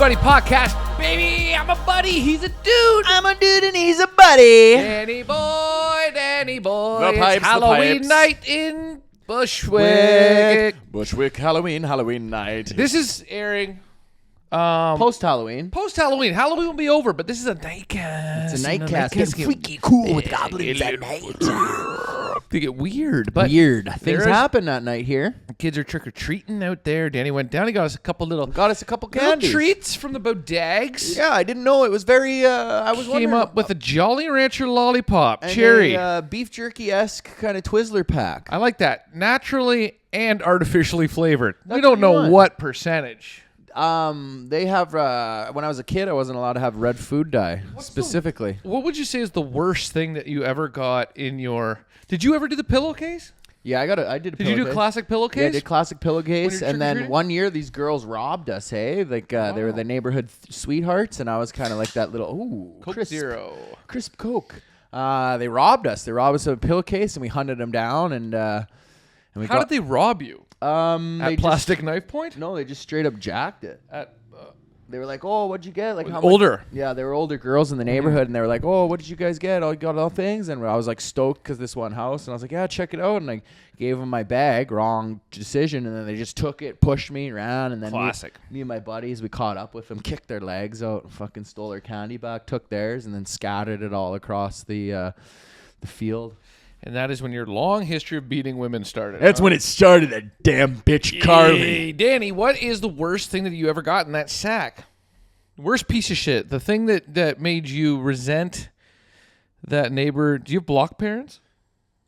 Buddy podcast, baby. I'm a buddy. He's a dude. I'm a dude and he's a buddy. Danny boy. The It's pipes, Halloween night in Bushwick. Bushwick Halloween night. This is airing Post Halloween. post-Halloween. Halloween will be over, but this is a nightcast. It's a nightcast. It's Getting freaky cool with goblins at night. They get weird, but Weird things happen that night here. kids are trick-or-treating out there. Danny went down. He got us a couple little candies. treats from the bodegs. Yeah, I didn't know it was very. I was Came wondering up with a Jolly Rancher lollipop, and cherry. a, beef jerky-esque kind of Twizzler pack. I like that. Naturally and artificially flavored. We That's don't what you know want. what percentage. They have. When I was a kid, I wasn't allowed to have red food dye specifically. What would you say is the worst thing that you ever got in your... Did you ever do the pillowcase? Yeah, I did. Did you do classic pillowcase? Yeah, I did classic pillowcase, When and you're then trick-or-treating? one year these girls robbed us. Hey, like they were the neighborhood sweethearts, and I was kind of like that little Coke crisp, Zero. crisp Coke. They robbed us. They robbed us of a pillowcase, and we hunted them down. And we How did they rob you? they At Plastic Knife Point? No, they just straight up jacked it. They were like, "Oh, what'd you get?" Like how Older. Much? Yeah, they were older girls in the neighborhood, and they were like, "Oh, what did you guys get? Oh, you got all things." And I was like stoked because this one house, and I was like, "Yeah, check it out." And I gave them my bag. Wrong decision, and then they just took it, pushed me around, and then Classic. Me and my buddies, we caught up with them, kicked their legs out, and fucking stole their candy back, took theirs, and then scattered it all across the field. And that is when your long history of beating women started. That's when it started. That damn bitch Hey, Danny, what is the worst thing that you ever got in that sack? Worst piece of shit. The thing that made you resent that neighbor. Do you have block parents?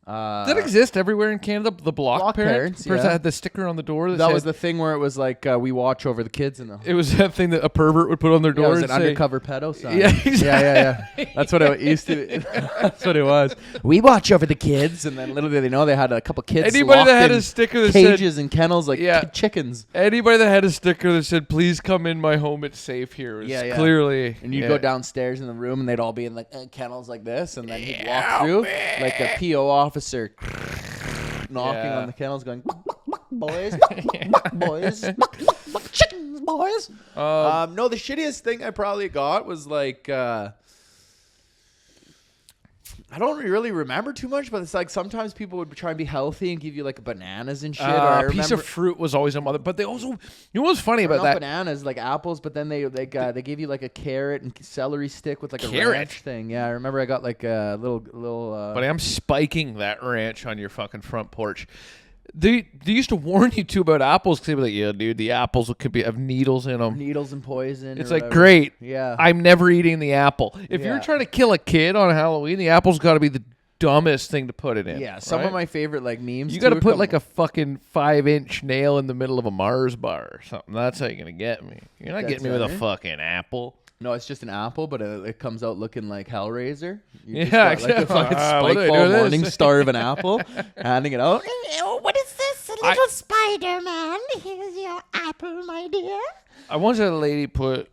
Does that exist everywhere in Canada? The block parents? yeah. That had the sticker on the door. That was the thing where it was like we watch over the kids in the. It was that thing that a pervert would put on their door. Yeah, it was and an say, undercover pedo sign. Yeah, exactly. Yeah. That's what it used to. That's what it was. We watch over the kids, and then little did they know they had a couple kids. Anybody locked that had in a sticker that cages said, and kennels like chickens. Anybody that had a sticker that said, "Please come in my home, it's safe here," was clearly. And you go downstairs in the room, and they'd all be in like kennels like this, and then he'd walk through like a PO officer. Knocking on the kennels, going, boys, boys, chickens, boys. No, the shittiest thing I probably got was like, I don't really remember too much, but it's like sometimes people would try and be healthy and give you like bananas and shit. Or A piece of fruit was always a mother, but they also, you know what's funny about that? Bananas, like apples, but then they gave you like a carrot and celery stick with like a Carrot? ranch thing. Yeah, I remember I got like a little. But I'm spiking that ranch on your fucking front porch. They used to warn you too about apples because they'd be like, "Yeah, dude, the apples could have needles in them. Needles and poison." It's or like, whatever. great. Yeah. I'm never eating the apple. If you're trying to kill a kid on Halloween, the apple's got to be the dumbest thing to put it in. Yeah, some of my favorite like memes. You got to put like a fucking 5-inch nail in the middle of a Mars bar or something. That's how you're gonna get me. You're not getting me with a fucking apple. No, it's just an apple, but it comes out looking like Hellraiser. You just Yeah, got, like a fucking what do I do spikeball with this? morning star of an apple, handing it out. What is this? A little Spider-Man. Here's your apple, my dear. I once had a lady put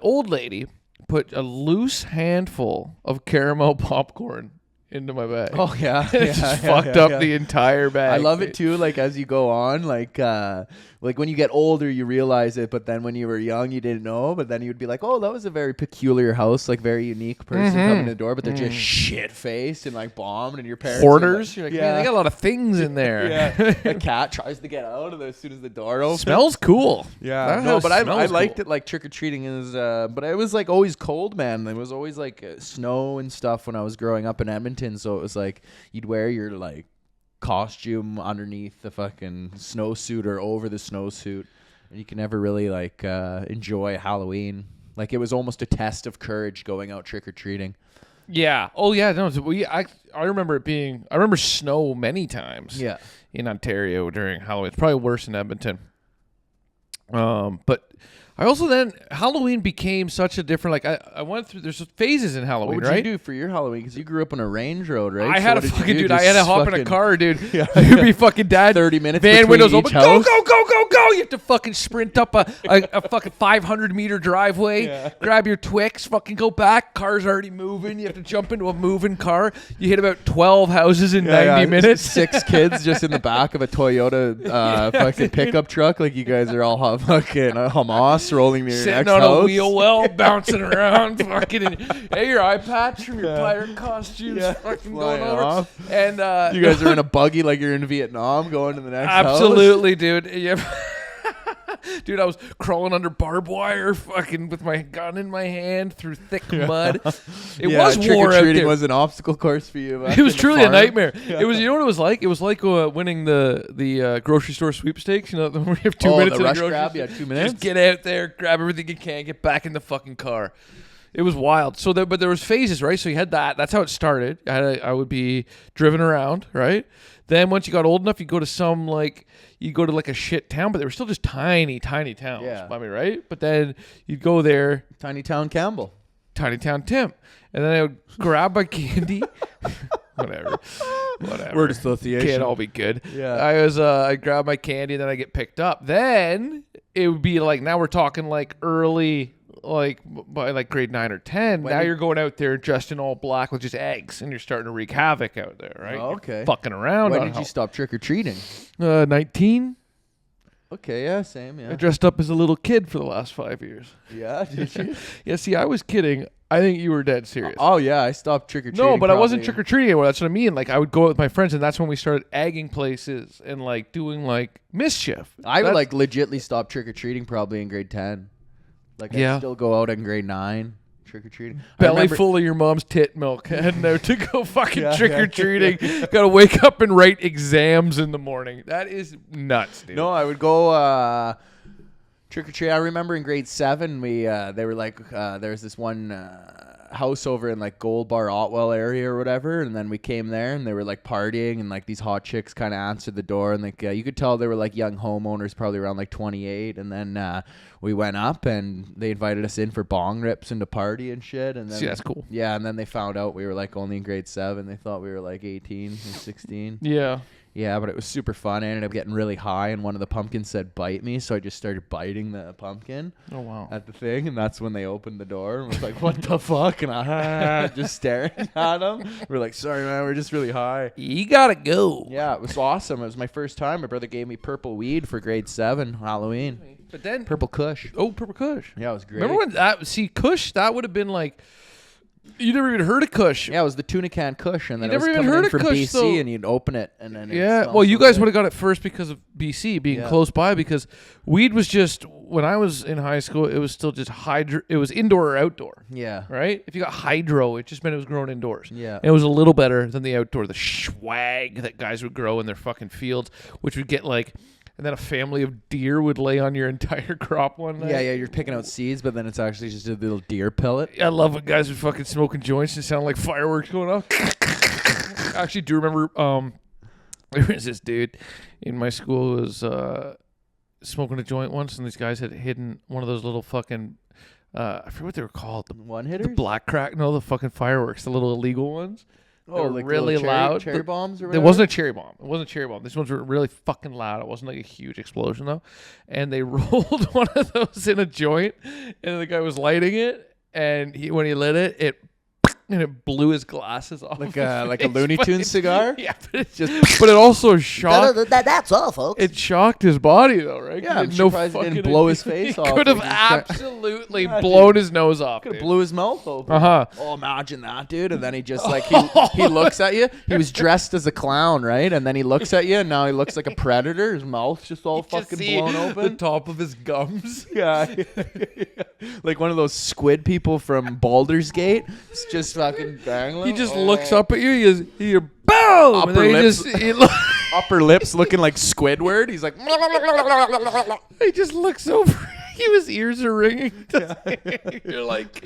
old lady put a loose handful of caramel popcorn into my bag. Oh yeah, It just fucked up the entire bag. I love it too. Like as you go on, like when you get older, you realize it. But then when you were young, you didn't know. But then you'd be like, "Oh, that was a very peculiar house, like very unique person coming in the door." But they're just shit faced and like bombed, and your parents Hoarders. Are You're like, like, man, they got a lot of things in there. Yeah, a cat tries to get out, and as soon as the door opens, Smells cool. Yeah, That no, house but I smells liked cool. it. Like trick or treating is, but it was like always cold, man. It was always like snow and stuff when I was growing up in Edmonton. So it was like you'd wear your like costume underneath the fucking snowsuit or over the snowsuit, and you can never really like enjoy Halloween. Like it was almost a test of courage going out trick or treating. Yeah. Oh yeah. No. I remember it being. I remember snow many times. Yeah. In Ontario during Halloween. It's probably worse in Edmonton. But I also then Halloween became such a different. Like I went through. There's phases in Halloween, What would right? you do for your Halloween? Because you grew up on a range road, right? I So had what a did you fucking do? dude. I had to Just hop in a fucking- car, dude. Yeah. You'd be fucking dad. 30 minutes Van between windows each open. house. Go! You have to fucking sprint up a fucking 500-meter driveway. Grab your Twix. Fucking go back. Car's already moving. You have to jump into a moving car. You hit about 12 houses in 90 minutes. 6 kids just in the back of a Toyota fucking pickup truck. Like you guys are all fucking Hamas rolling near your sitting next on house. a wheel well, bouncing around, fucking. Hey, your eye patch from your pirate costumes, fucking going Flying over. off. And You guys are in a buggy like you're in Vietnam, going to the next house. absolutely, dude. Yeah. Dude, I was crawling under barbed wire, fucking with my gun in my hand through thick mud. It was war out trick-or-treating there. was an obstacle course for you. It was truly a nightmare. It was, you know what it was like? It was like winning the grocery store sweepstakes. You know, where you have 2 minutes the in rush the grocery grab. store. Yeah, 2 minutes. Just get out there, grab everything you can, get back in the fucking car. It was wild. So, but there was phases, right? So you had that. That's how it started. I would be driven around, right? Then once you got old enough, you go to like a shit town, but they were still just tiny towns. Yeah. I mean, right? But then you'd go there, Tiny Town Campbell. Tiny Town Tim, and then I would grab my candy. Whatever. Word association. Can't all be good. Yeah. I grab my candy, and then I get picked up. Then it would be like, now we're talking like early, like by like grade 9 or 10. Now you're going out there dressed in all black with just eggs, and you're starting to wreak havoc out there, right? Oh, okay. You're fucking around. When did you stop trick or treating? 19. Okay, yeah, same, I yeah. dressed up as a little kid for the last 5 years. Yeah, did you? Yeah, see, I was kidding. I think you were dead serious. Oh yeah, I stopped trick or treating. No, but I wasn't trick or treating anymore. That's what I mean. Like, I would go out with my friends, and that's when we started egging places and like doing like mischief. I would like legitly stop trick or treating probably in grade 10. Like, Yeah. I'd still go out in grade 9 trick or treating. belly full of your mom's tit milk, heading out to go fucking Yeah, trick or treating. Got to wake up and write exams in the morning. That is nuts, dude. No, I would go trick or treat. I remember in grade 7, they were like there was this one house over in like Gold Bar Otwell area or whatever, and then we came there and they were like partying, and like these hot chicks kind of answered the door, and like you could tell they were like young homeowners, probably around like 28, and then we went up and they invited us in for bong rips and to party and shit, and then See, that's cool. yeah, and then they found out we were like only in grade 7. They thought we were like 18 or 16. Yeah. Yeah, but it was super fun. I ended up getting really high, and one of the pumpkins said, "Bite me," so I just started biting the pumpkin Oh, wow. at the thing, and that's when they opened the door and was like, "What the fuck?" And I just staring at them. We're like, "Sorry, man, we're just really high." You got to go. Yeah, it was awesome. It was my first time. My brother gave me purple weed for grade 7 Halloween. But then, Purple Kush. Purple Kush. Yeah, it was great. Remember when Kush, that would have been like, you never even heard of Kush. Yeah, it was the tuna can Kush, and then You it was never even coming heard in of from Kush, BC, though. and you'd open it, and then Yeah, it well, you so guys good. would have got it first because of BC being Yeah. close by. Because weed was just, when I was in high school, it was still just it was indoor or outdoor, Yeah. right? If you got hydro, it just meant it was grown indoors. Yeah. And it was a little better than the outdoor, the swag that guys would grow in their fucking fields, which would get like, and then a family of deer would lay on your entire crop one night. Yeah, you're picking out seeds, but then it's actually just a little deer pellet. I love when guys would fucking smoking joints and sound like fireworks going off. I actually do remember there was this dude in my school who was smoking a joint once, and these guys had hidden one of those little fucking I forget what they were called. One The hitters? black crack, no, the fucking fireworks, the little illegal ones. Oh, They were like really little loud. cherry bombs or It whatever? wasn't a cherry bomb. It wasn't a cherry bomb. These ones were really fucking loud. It wasn't like a huge explosion though. And they rolled one of those in a joint, and the guy was lighting it, and when he lit it, it blew his glasses off. Like his a face. Looney But Tunes cigar? Yeah, but it just, but it also shocked. That's all, folks. It shocked his body though, right? Yeah, He I'm had surprised it didn't fucking blow idea. his face He off. could have Like, he's trying- absolutely Yeah, blown his nose off. Could have dude. blew his mouth open. Uh-huh. Oh, imagine that, dude. And then he just like he looks at you. He was dressed as a clown, right? And then he looks at you, and now he looks like a predator. His mouth's just all Just fucking see blown the open. top of his gums. Yeah. Like one of those squid people from Baldur's Gate. It's just fucking dangling. He just looks up at you. He boom. And Upper then he lips. just he, upper lips looking like Squidward. He's like, he just looks over. His ears are ringing. You're like,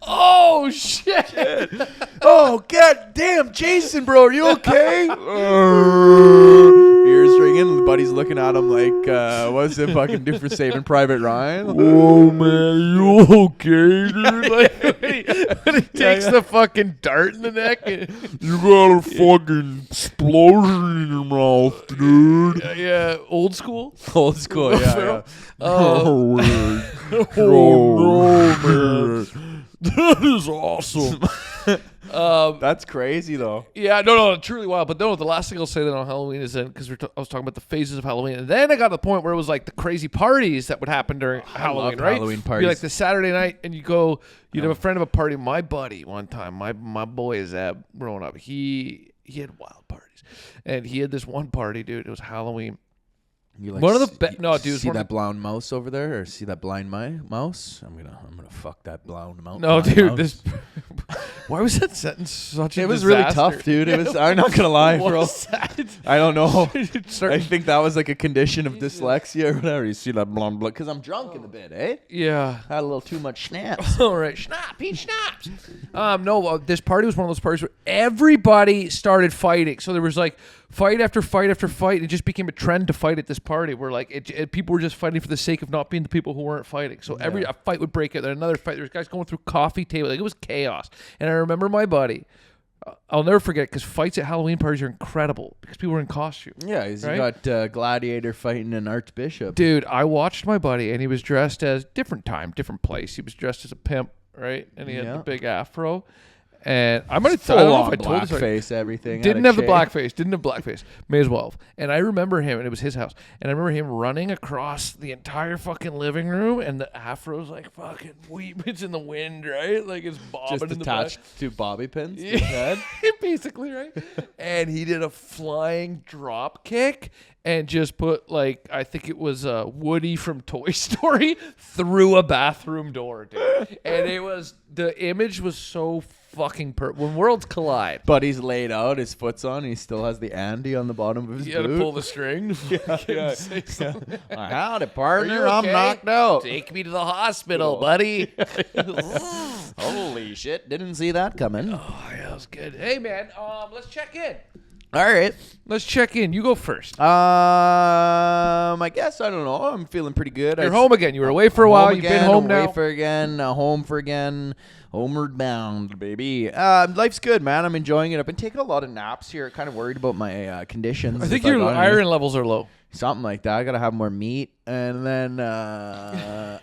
oh shit. oh, god damn, Jason, bro, are you okay? Ears ringing. The buddy's looking at him like, what's it fucking do for Saving Private Ryan? Oh man, you okay, dude? Like when he takes the fucking dart in the neck. You got a fucking explosion in your mouth, dude. Yeah, old school. Old school, yeah. Oh, man. Oh, Oh, no, man. That is awesome. That's crazy though. Yeah, no, truly wild. But no, the last thing I'll say that on Halloween is then because I was talking about the phases of Halloween, and then I got to the point where it was like the crazy parties that would happen during Halloween, loved right? Halloween It'd be parties. like the Saturday night, and you go, you'd have a friend of a party. My buddy, one time, my boy Zeb, growing up, he had wild parties, and he had this one party, dude. It was Halloween. You like One of the no, dude. See that blind mouse over there, or see that blind mouse? I'm gonna fuck that blind mouse. No, blind dude. mouse. This. Why was that sentence such a It was really disaster? tough, dude. It was. I'm not gonna lie, bro. Was that? I don't know. Start- I think that was like a condition of dyslexia or whatever. You see that blonde blood? Because I'm drunk in the bed, eh? Yeah. Had a little too much schnapps. All right, schnapps, eat schnapps. No, this party was one of those parties where everybody started fighting. So there was like fight after fight after fight. It just became a trend to fight at this party where like people were just fighting for the sake of not being the people who weren't fighting. So a fight would break out, then another fight. There was guys going through coffee table. Like it was chaos. And I remember my buddy. I'll never forget because fights at Halloween parties are incredible because people are in costume. Yeah, you Right? got Gladiator fighting an Archbishop. Dude, I watched my buddy and he was dressed as different time, different place. He was dressed as a pimp, right? And he had the big afro. And I might have I don't know if I told this. Blackface, everything. Didn't have the blackface. May as well have. And I remember him, and it was his house. And I remember him running across the entire fucking living room, and the afro's like fucking it's in the wind, right? Like it's bobbing Just in the attached back. to bobby pins. to Yeah. his head. Basically, right? And he did a flying drop kick and just put like I think it was Woody from Toy Story through a bathroom door, dude. And it was the image was so fucking when worlds collide. Buddy's laid out, his foot's on, he still has the Andy on the bottom of his You got to boot. pull the string. yeah. Say something. Howdy, Are partner. you I'm okay? knocked out. Take me to the hospital, buddy. Holy shit. Didn't see that coming. Oh, yeah, that was good. Hey, man, let's check in. All right. Let's check in. You go first. I guess I don't know. I'm feeling pretty good. You're home again. You were away for a while. You've been home now. Away for again. Home for again. Homeward bound, baby. Life's good, man. I'm enjoying it. I've been taking a lot of naps here. Kind of worried about my conditions. I think if your got any. iron levels are low. Something like that. I gotta have more meat, and then I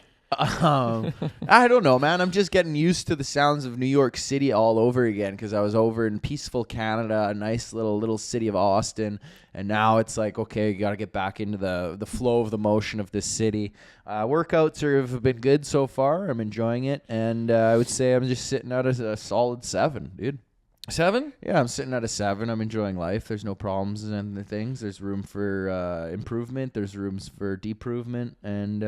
don't know, man. I'm just getting used to the sounds of New York City all over again because I was over in peaceful Canada, a nice little city of Austin, and now it's like, okay, you got to get back into the flow of the motion of this city. Workouts have been good so far. I'm enjoying it, and I would say I'm just sitting at a solid 7, dude. 7? Yeah, I'm sitting at a 7. I'm enjoying life. There's no problems and the things. There's room for improvement. There's rooms for deprovement, and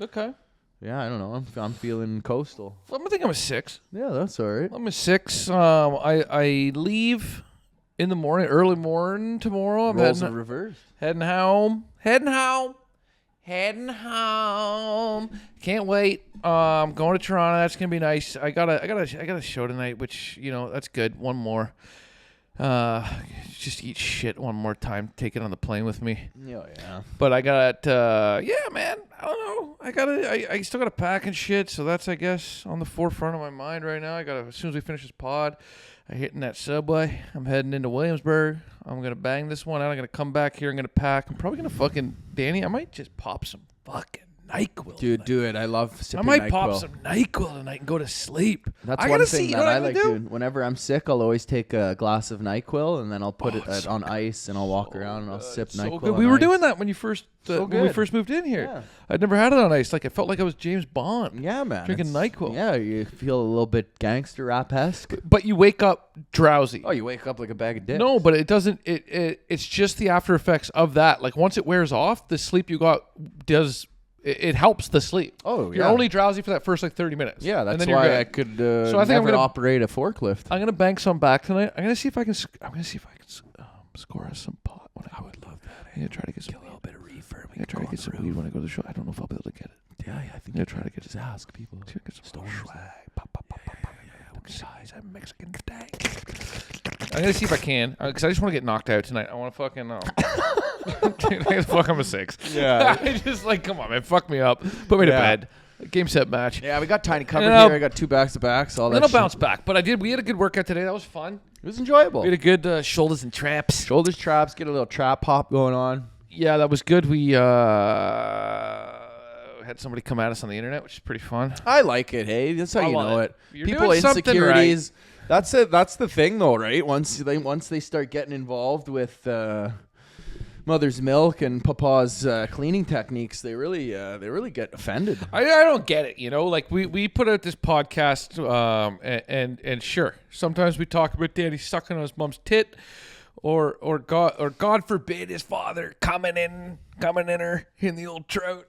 Okay. yeah, I don't know. I'm feeling coastal. I think I'm a 6. Yeah, that's all right. I'm a 6. I leave in the morning, early morning tomorrow. I'm Roles in reverse. heading home. Can't wait. Going to Toronto. That's gonna be nice. I got a show tonight, which that's good. One more. Just eat shit one more time. Take it on the plane with me. Yeah. But I got man. I don't know. I still got to pack and shit. So that's I guess on the forefront of my mind right now. As soon as we finish this pod, I'm hitting that subway. I'm heading into Williamsburg. I'm gonna bang this one out. I'm gonna come back here. I'm gonna pack. I'm probably gonna fucking Danny. I might just pop some fucking NyQuil. Dude, do it. I love sipping I might NyQuil. pop some NyQuil tonight and go to sleep. That's I one gotta thing see, that I I'm like gonna do? doing. Whenever I'm sick, I'll always take a glass of NyQuil and then I'll put it it's on ice and I'll walk around and I'll sip So NyQuil. good. on We were ice. doing that when you first So when we good. first moved in here. Yeah. I'd never had it on ice. Like I felt like I was James Bond. Yeah, man. Drinking It's- NyQuil. Yeah, you feel a little bit gangster rap-esque. But you wake up drowsy. Oh, you wake up like a bag of dicks. No, but it doesn't. It's just the after effects of that. Like once it wears off, the sleep you got does. It helps the sleep. Oh, You're yeah. only drowsy for that first like 30 minutes. Yeah, And that's then you're why good. I could So I think I'm never gonna- operate a forklift. I'm gonna bank some back tonight. I'm gonna see if I can. Score us some pot. I would love that. I'm gonna try to get some. A little bit of reefer. I'm gonna try to get some weed when I go to the show. I don't know if I'll be able to get it. Yeah, I think I'm gonna try to get just ask people. Get some Stores. swag. Pop, pop, pop, pop, pop. Size of Mexican steak. I'm gonna see if I can, because I just want to get knocked out tonight. I want to fucking. Fuck, I'm a 6. Yeah. I just come on, man, fuck me up, put me to Yeah. bed. Game set match. Yeah, we got tiny covered And I'll- here. I got 2 backs-to-backs. All that Then I'll shit. bounce back. But we had a good workout today. That was fun. It was enjoyable. We had a good shoulders and traps. Shoulders traps, get a little trap hop going on. Yeah, that was good. We had somebody come at us on the internet, which is pretty fun. I like it, hey. That's how I you love know it. it. You're People doing something insecurities. That's it. That's the thing, though, right? Once they start getting involved with mother's milk and papa's cleaning techniques, they really get offended. I don't get it, Like we put out this podcast, and sure, sometimes we talk about Daddy sucking on his mom's tit, or God forbid his father coming in her in the old trout.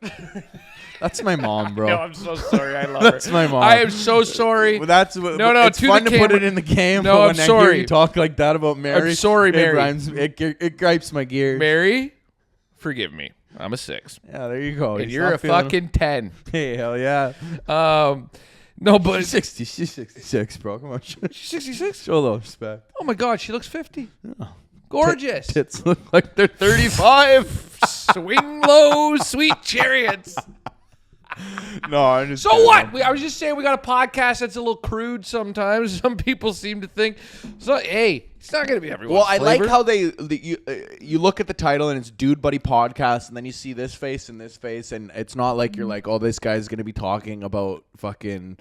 That's my mom, bro. No, I'm so sorry. I love her. That's my mom. I am so sorry. Well, that's what, no. It's to fun the to put camera. it in the game. No, but I'm when I sorry. hear you talk like that about Mary, I'm sorry, Mary. It gripes my gears. Mary, forgive me. I'm a 6. Yeah, there you go. And you're a fucking 10. Hey, hell yeah. No, but She's 60. She's 66, bro. Come on. she's 66. Show a little respect. Oh my God, she looks 50. Gorgeous. Tits look like they're 35. Swing low, sweet chariots. No, I'm just So kidding. what? I was just saying we got a podcast that's a little crude sometimes. Some people seem to think. So hey, it's not going to be everyone's Well, I flavor. like how you look at the title and it's Dude Buddy Podcast, and then you see this face and this face, and it's not like you're like, oh, this guy's going to be talking about fucking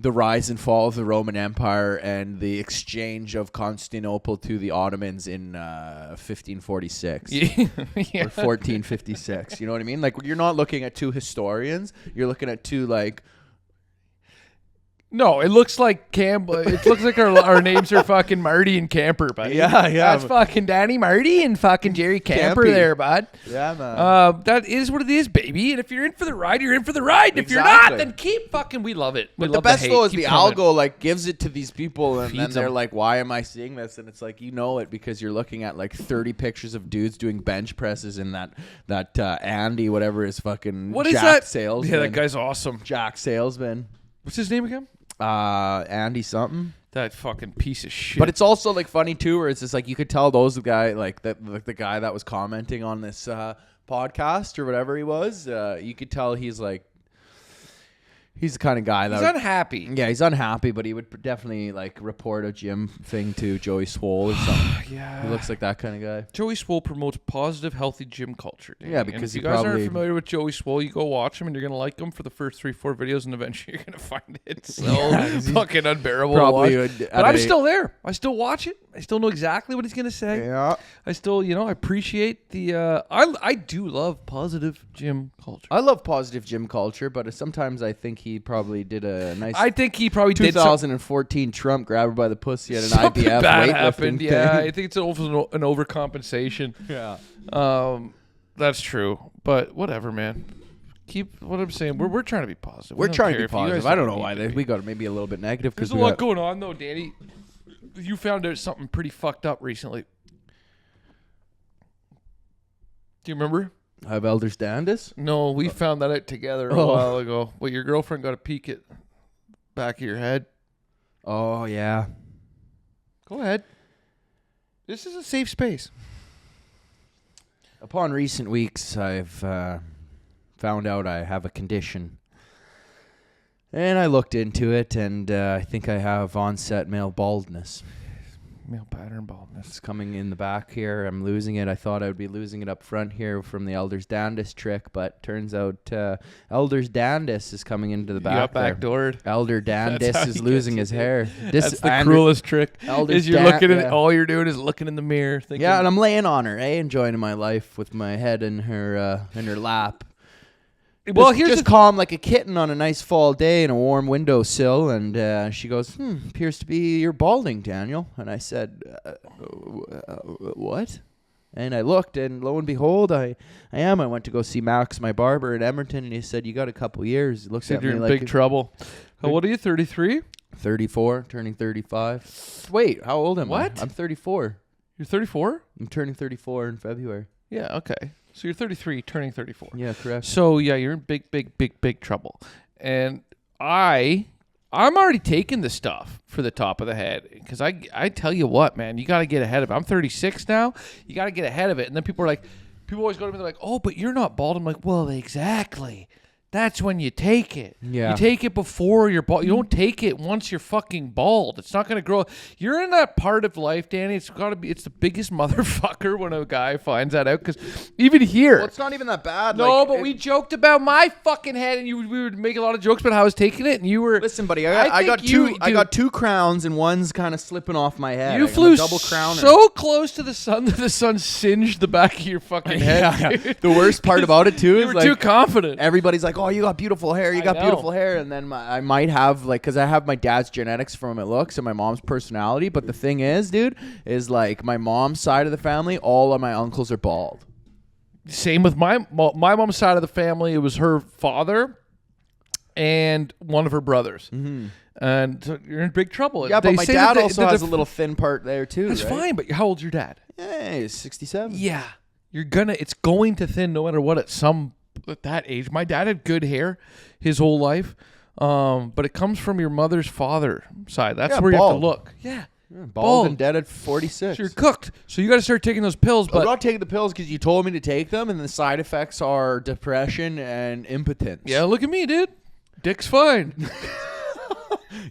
the rise and fall of the Roman Empire and the exchange of Constantinople to the Ottomans in 1546 Yeah. or 1456. You know what I mean? Like, you're not looking at two historians. You're looking at two, like, No, it looks like It looks like our names are fucking Marty and Camper, buddy. Yeah. That's fucking Danny Marty and fucking Jerry Camper Campy. there, bud. Yeah, man. That is what it is, baby. And if you're in for the ride, you're in for the ride. And if you're Exactly. not, then keep fucking. We love it. We But love the best hate. though is Keep the coming. algo like gives it to these people, and then Feeds they're 'em. like, "Why am I seeing this?" And it's like, you know it because you're looking at like 30 pictures of dudes doing bench presses in that Andy whatever is fucking What is Jack that? salesman. Yeah, that guy's awesome. Jack salesman. What's his name again? Andy something. That fucking piece of shit. But it's also like funny too, where it's just like you could tell those guy like the guy that was commenting on this podcast or whatever he was. You could tell he's the kind of guy that he's unhappy. Yeah, he's unhappy, but he would definitely like report a gym thing to Joey Swole or something. Yeah. He looks like that kind of guy. Joey Swole promotes positive, healthy gym culture. Danny. Yeah, And because if he you guys probably- aren't familiar with Joey Swole, you go watch him and you're gonna like him for the first 3-4 videos, and eventually you're gonna find it so fucking unbearable. probably to would- watch. at But I'm a- still there. I still watch it. I still know exactly what he's gonna say. Yeah. I still, I appreciate the. I do love positive gym culture. I love positive gym culture, but sometimes I think he probably did a nice I think he probably did some, 2014 Trump grab her by the pussy at an something IBF bad weightlifting happened. thing. Yeah, I think it's an overcompensation. Yeah. That's true. But whatever, man. Keep what I'm saying. We're trying to be positive. We We're don't trying to care be if you guys positive. I don't know need why to be. we got maybe a little bit negative There's because a lot going on though, Danny. You found out something pretty fucked up recently. Do you remember? I have Elder Standis. No, we found that out together a Oh. while ago. Well, your girlfriend got a peek at back of your head. Oh yeah. Go ahead. This is a safe space. Upon recent weeks, I've found out I have a condition. And I looked into it, and I think I have onset male baldness. Male pattern baldness. It's coming in the back here. I'm losing it. I thought I would be losing it up front here from the Elder's Dandis trick, but turns out Elder's Dandis is coming into the You back got there. backdoored. Elder That's how Dandis is he losing gets his you, hair. That's the Andrew- cruelest trick. Elder's Is you're Dan- looking at yeah. all you're doing is looking in the mirror, thinking. Yeah, and I'm laying on her, enjoying my life with my head in her lap. well, Just- here's just the calm like a kitten on a nice fall day in a warm windowsill, and she goes, appears to be you're balding, Daniel. And I said, what? And I looked, and lo and behold, I am. I went to go see Max, my barber in Edmonton, and he said, you got a couple years. He looks said at you're me in like big trouble. How old are you? 33? 34, turning 35. Wait, how old am I? What? I'm 34. You're 34? I'm turning 34 in February. Yeah. Okay. So you're 33, turning 34. Yeah, correct. So yeah, you're in big trouble. And I'm already taking the stuff for the top of the head because I tell you what, man, you got to get ahead of it. I'm 36 now. You got to get ahead of it. And then people always go to me, they're like, "Oh, but you're not bald." I'm like, "Well, exactly. that's when you take it. Yeah. You take it before you're bald. You don't take it once you're fucking bald. It's not going to grow. You're in that part of life, Danny. It's got to be, it's the biggest motherfucker when a guy finds that out. Because even here. Well, it's not even that bad. No, but we joked about my fucking head, and we would make a lot of jokes about how I was taking it, and you were. Listen, buddy, I got two crowns, and one's kind of slipping off my head. You I got flew a double crowner. so close to the sun that the sun singed the back of your fucking head. Yeah. Dude. The worst part about it too You is were like too confident. everybody's like, "Oh, you got beautiful hair. You got know. beautiful hair." And then I might have like, because I have my dad's genetics from it looks and my mom's personality. But the thing is, dude, is like my mom's side of the family, all of my uncles are bald. Same with my mom's side of the family. It was her father and one of her brothers. Mm-hmm. And so you're in big trouble. Yeah, They but my say dad that also has a little thin part there too. That's right? fine, but how old's your dad? Yeah, he's 67. Yeah. It's going to thin no matter what at that age. My dad had good hair his whole life. But it comes from your mother's father side. That's where you have to look. Yeah. Bald and dead at 46. So you're cooked. So you got to start taking those pills. But I'm not taking the pills because you told me to take them, and the side effects are depression and impotence. yeah, look at me, dude. Dick's fine.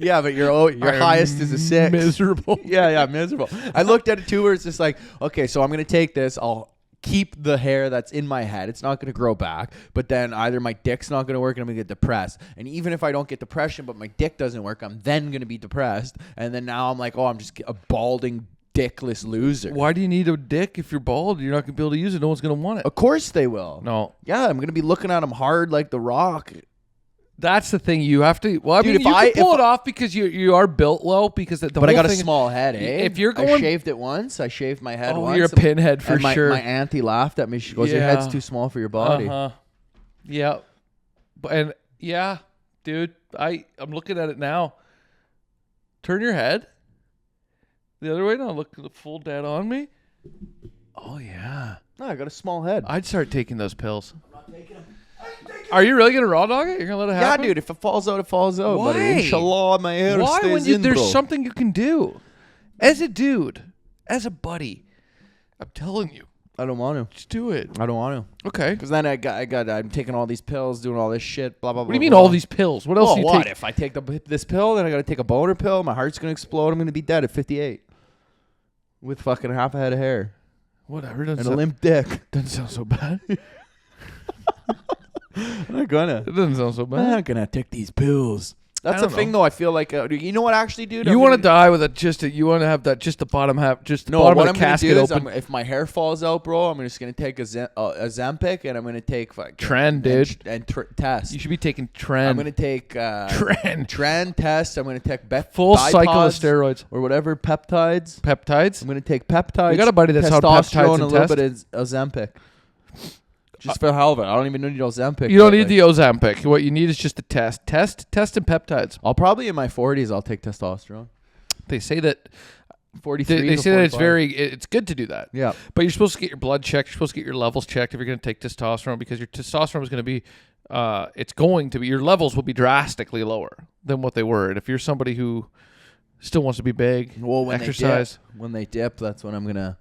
Yeah, but your highest is a 6. Miserable. Yeah, miserable. I looked at it too where it's just like, okay, so I'm going to take this. I'll keep the hair that's in my head. It's not going to grow back. But then either my dick's not going to work and I'm going to get depressed. And even if I don't get depression, but my dick doesn't work, I'm then going to be depressed. And then now I'm like, oh, I'm just a balding, dickless loser. Why do you need a dick if you're bald? You're not going to be able to use it. No one's going to want it. Of course they will. No. Yeah, I'm going to be looking at them hard like The Rock. That's the thing. You have to. Well, I Dude, mean, if you I- can pull if- it off because you are built well. Because the But I whole got a thing- small head, eh? If you're I going, shaved it once. I shaved my head oh, once. you're a pinhead for and sure. My auntie laughed at me. She goes, "Your head's too small for your body." Yeah, and yeah, dude, I'm looking at it now. Turn your head the other way. Now look full dead on me. Oh yeah, No, I got a small head. I'd start taking those pills. I'm not taking them. Are you really gonna raw dog it? You're gonna let it Yeah, happen? dude. If it falls out, it falls out. Why? Buddy. Inshallah, my hair Why? stays When in, there's bro. something you can do, as a dude, as a buddy, I'm telling you, I don't want to. just do it. I don't want to. Okay. Because then I'm taking all these pills, doing all this shit, blah blah blah. What do you mean all these pills? What else do you what? take? If I take this pill, then I got to take a boner pill. My heart's gonna explode. I'm gonna be dead at 58 with fucking half a head of hair Whatever. and a limp dick. Doesn't sound so bad. I'm not gonna. It doesn't sound so bad. I'm not gonna take these pills. That's I the don't thing, know. though. I feel like you know what, actually, dude. You want to die with you want to have that just the bottom half, just the No, bottom what of I'm the gonna casket do is, open. if my hair falls out, bro, I'm just gonna take a Zempic and I'm gonna take Tren, dude. and test. You should be taking Tren. I'm gonna take Tren test. I'm gonna take Full cycle of Bipods steroids. or whatever peptides. Peptides. I'm gonna take peptides. We got a buddy that's on testosterone, peptides and a little test. bit of Ozempic. Just for the hell of it. I don't even need Ozempic. You don't but, need like, the Ozempic. What you need is just a test, and peptides. I'll probably in my 40s. I'll take testosterone. They say that 43. they to say that it's 45. it's good to do that. Yeah. But you're supposed to get your blood checked. You're supposed to get your levels checked if you're going to take testosterone because your testosterone is going to be, your levels will be drastically lower than what they were. And if you're somebody who still wants to be big, Well, when exercise. when they dip, that's when I'm gonna.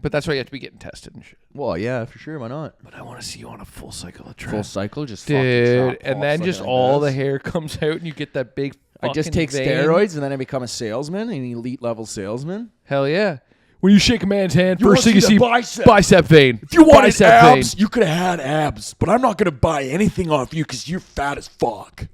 But that's why you have to be getting tested and shit. Well, yeah, for sure. Why not? But I want to see you on a full cycle of Tren. Full cycle, just Dude, fucking and then just all the hair comes out and you get that big I just fucking take vein. steroids and then I become a salesman, an elite level salesman. Hell yeah. When you shake a man's hand, You first thing wanna you see see, the bicep vein. If you wanted bicep abs, vein. you could have had abs, but I'm not going to buy anything off you because you're fat as fuck.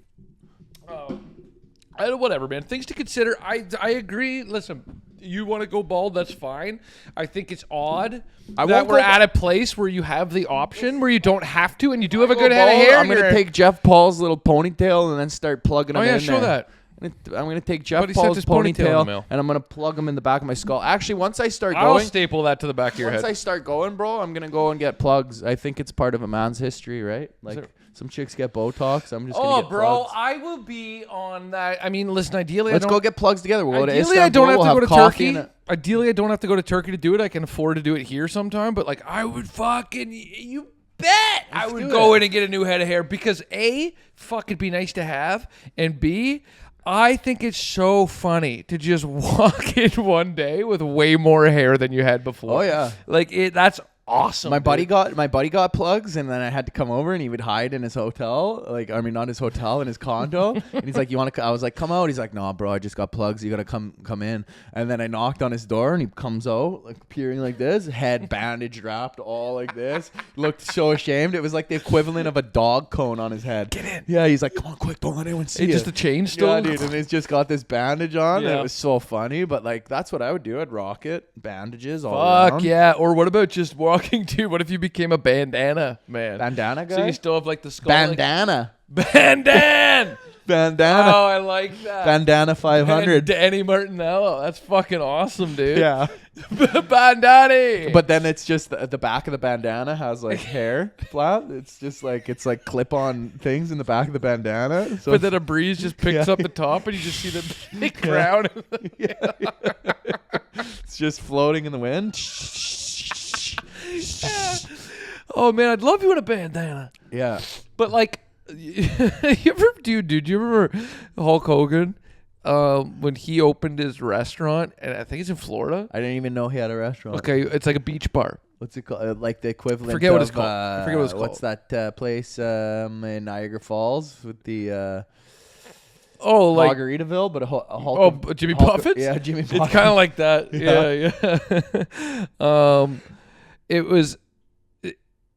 Whatever, man. Things to consider. I agree. Listen, you want to go bald, that's fine. I think it's odd that won't we're go at a place where you have the option where you don't have to and you do have a good head of hair. I'm gonna take Jeff Paul's little ponytail and then start plugging him in. show there. that. I'm gonna take Jeff But he sent Paul's his ponytail in the ponytail mail. and I'm gonna plug him in the back of my skull. Actually, once I start I'll going, staple that to the back of your once head. I start going, bro, I'm gonna go and get plugs. I think it's part of a man's history, right? Like there- some chicks get Botox. I'm just gonna get bro, plugs. I will be on that. I mean, listen, ideally, Let's I go don't. get plugs together. We'll go to Ideally, I don't Istanbul, have to we'll go to coffee Turkey. and Ideally, I don't have to go to Turkey to do it. I can afford to do it here sometime. But like, I would fucking, you bet, I would do go it. in and get a new head of hair because A, fuck, it'd be nice to have, and B, I think it's so funny to just walk in one day with way more hair than you had before. Oh, yeah. like that's awesome. My buddy got plugs, and then I had to come over, and he would hide in his hotel. Not his hotel, in his condo. And he's like, "You want to?" I was like, "Come out." He's like, "No, bro, I just got plugs. You gotta come in." And then I knocked on his door, and he comes out, like peering like this, head bandage wrapped, all like this. Looked so ashamed. It was like the equivalent of a dog cone on his head. Get in. Yeah, he's like, "Come on, quick, don't let anyone see It's it." just the chain still. Yeah, dude, and he's just got this bandage on. Yeah. And it was so funny, but like that's what I would do. I'd rock it, bandages all Fuck around. yeah. Or what about just walking, dude? What if you became a bandana man? Bandana guy. So you still have like the skull. Bandana. Bandana. Bandana. Oh, I like that. Bandana 500. Danny Martinello. That's fucking awesome, dude. Yeah. Bandani. But then it's just the back of the bandana has like hair flat. It's just like clip-on things in the back of the bandana. So but then a breeze just picks up the top and you just see the big crown. it's just floating in the wind. Oh man, I'd love you in a bandana. Yeah. But like, you remember Hulk Hogan when he opened his restaurant, and I think it's in Florida. I didn't even know he had a restaurant. Okay, it's like a beach bar. What's it called? Like the equivalent. Forget what of, it's called. I forget what it's What's called. that place in Niagara Falls with the Oh, like Margaritaville, but a Hulk. Jimmy Hulk- Buffett's. Yeah, Jimmy It's Buffett. kind of like that. Yeah. It was.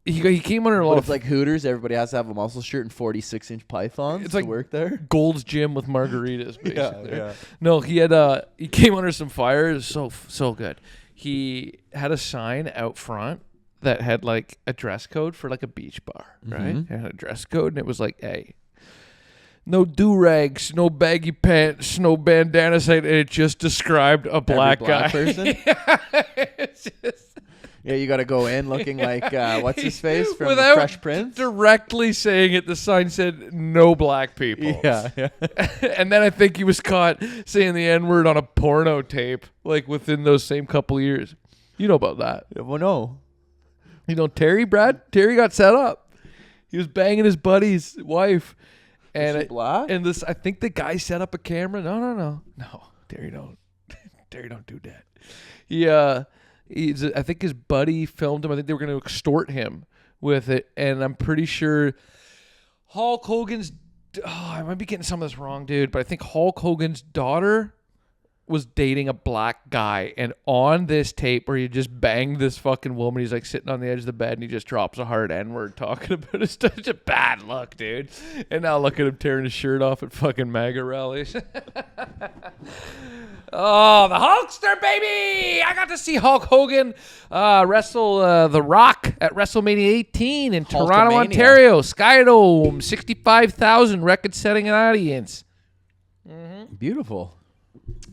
He came under a lot But of it's like Hooters. Everybody has to have a muscle shirt and 46-inch pythons It's to like work there. Gold's Gym with margaritas, basically. yeah. No, he had he came under some fire. It was so good. He had a sign out front that had like a dress code for like a beach bar, right? It had a dress code, and it was like, hey, no do-rags, no baggy pants, no bandanas. And it just described a black guy. person. Yeah, it's just Yeah, you got to go in looking like what's his face from without Fresh Prince. directly saying it. The sign said no black people. Yeah. And then I think he was caught saying the N-word on a porno tape, like within those same couple years. You know about that. Well, no. You know Terry got set up. He was banging his buddy's wife. And she black? And this, I think the guy set up a camera. No. Terry don't do that. I think his buddy filmed him. I think they were going to extort him with it. And I'm pretty sure Hulk Hogan's... Oh, I might be getting some of this wrong, dude. But I think Hulk Hogan's daughter was dating a black guy. And on this tape where he just banged this fucking woman, he's like sitting on the edge of the bed and he just drops a hard N-word talking about it. It's such a bad look, dude. And now look at him tearing his shirt off at fucking MAGA rallies. Oh, the Hulkster, baby! I got to see Hulk Hogan wrestle The Rock at WrestleMania 18 in Toronto, Hulkamania. Ontario. Skydome, 65,000 record-setting audience. Beautiful.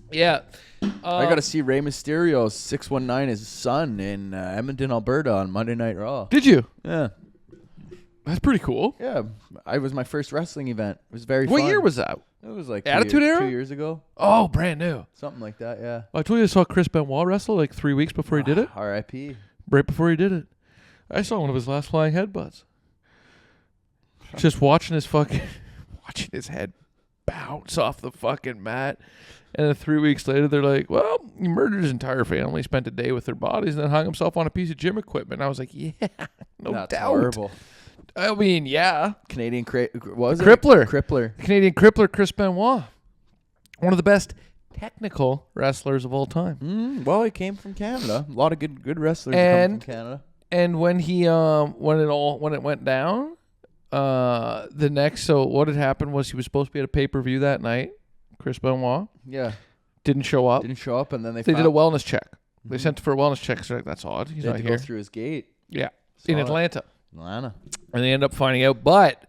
Yeah. I got to see Rey Mysterio 619, his son, in Edmonton, Alberta on Monday Night Raw. Did you? Yeah. That's pretty cool. Yeah. I was my first wrestling event. It was very What fun. year was that? It was like Attitude Era? 2 years ago. Oh, brand new. Something like that, yeah. I told you I saw Chris Benoit wrestle like 3 weeks before he did it. R.I.P. Right before he did it. I saw one of his last flying headbutts. Just watching his head bounce off the fucking mat. And then 3 weeks later, they're like, well, he murdered his entire family, spent a day with their bodies, and then hung himself on a piece of gym equipment. And I was like, yeah, no That's doubt. horrible. I mean, yeah. Canadian what was Crippler. it? Crippler. Canadian crippler Chris Benoit. One of the best technical wrestlers of all time. Well, he came from Canada. A lot of good wrestlers And- come from Canada. And when he when it went down, what had happened was he was supposed to be at a pay-per-view that night. Chris Benoit Yeah. didn't show up. Didn't show up, and then they They did a found- wellness check. They sent for a wellness check. So like, that's odd. He's they had not to here. go through his gate. Yeah, Saw in it. Atlanta. Atlanta. And they end up finding out, but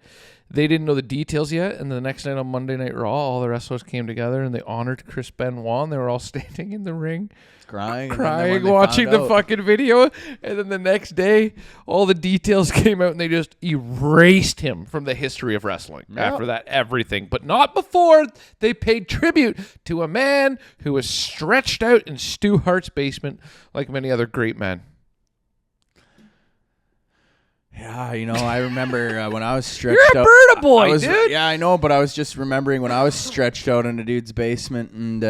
they didn't know the details yet. And the next night on Monday Night Raw, all the wrestlers came together and they honored Chris Benoit. And they were all standing in the ring, Crying, and then when crying, they watching found the out- fucking video. And then the next day, all the details came out and they just erased him from the history of wrestling. Yep. After that, everything. But not before they paid tribute to a man who was stretched out in Stu Hart's basement like many other great men. Yeah, I remember when I was stretched You're a out. Berta boy, I was, dude. Yeah, I know, but I was just remembering when I was stretched out in a dude's basement and